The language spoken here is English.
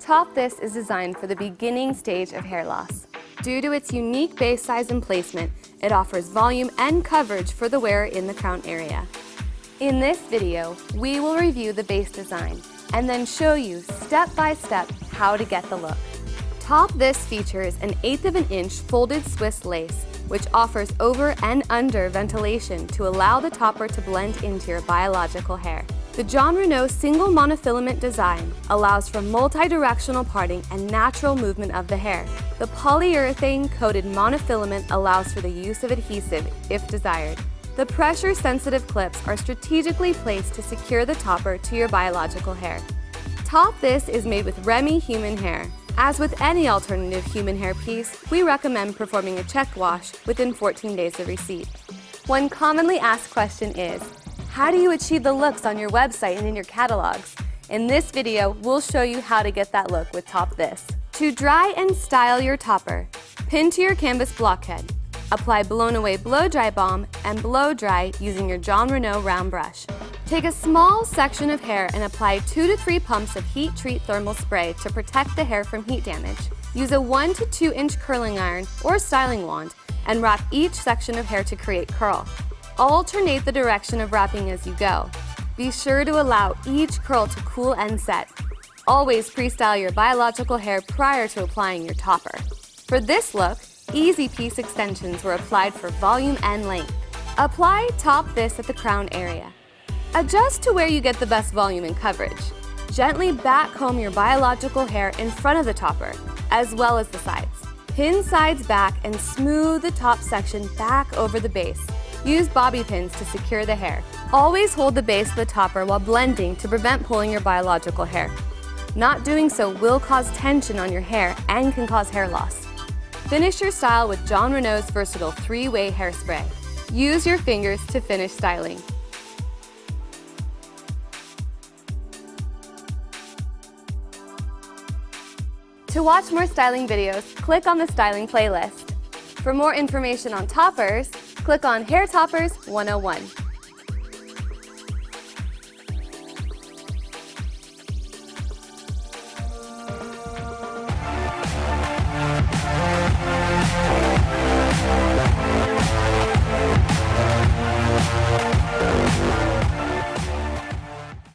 Top This is designed for the beginning stage of hair loss. Due to its unique base size and placement, it offers volume and coverage for the wearer in the crown area. In this video, we will review the base design and then show you step by step how to get the look. Top This features an 1/8 of an inch folded Swiss lace, which offers over and under ventilation to allow the topper to blend into your biological hair. The Jon Renau single monofilament design allows for multi-directional parting and natural movement of the hair. The polyurethane-coated monofilament allows for the use of adhesive if desired. The pressure-sensitive clips are strategically placed to secure the topper to your biological hair. Top This is made with Remy human hair. As with any alternative human hair piece, we recommend performing a check wash within 14 days of receipt. One commonly asked question is, how do you achieve the looks on your website and in your catalogs? In this video, we'll show you how to get that look with Top This. To dry and style your topper, pin to your canvas blockhead. Apply blown away blow dry balm and blow dry using your Jon Renau round brush. Take a small section of hair and apply 2 to 3 pumps of heat treat thermal spray to protect the hair from heat damage. Use a 1 to 2 inch curling iron or styling wand and wrap each section of hair to create curl. Alternate the direction of wrapping as you go. Be sure to allow each curl to cool and set. Always pre-style your biological hair prior to applying your topper. For this look, easy piece extensions were applied for volume and length. Apply Top This at the crown area. Adjust to where you get the best volume and coverage. Gently back comb your biological hair in front of the topper, as well as the sides. Pin sides back and smooth the top section back over the base. Use bobby pins to secure the hair. Always hold the base of the topper while blending to prevent pulling your biological hair. Not doing so will cause tension on your hair and can cause hair loss. Finish your style with Jon Renau's versatile 3-way hairspray. Use your fingers to finish styling. To watch more styling videos, click on the styling playlist. For more information on toppers, click on Hair Toppers 101.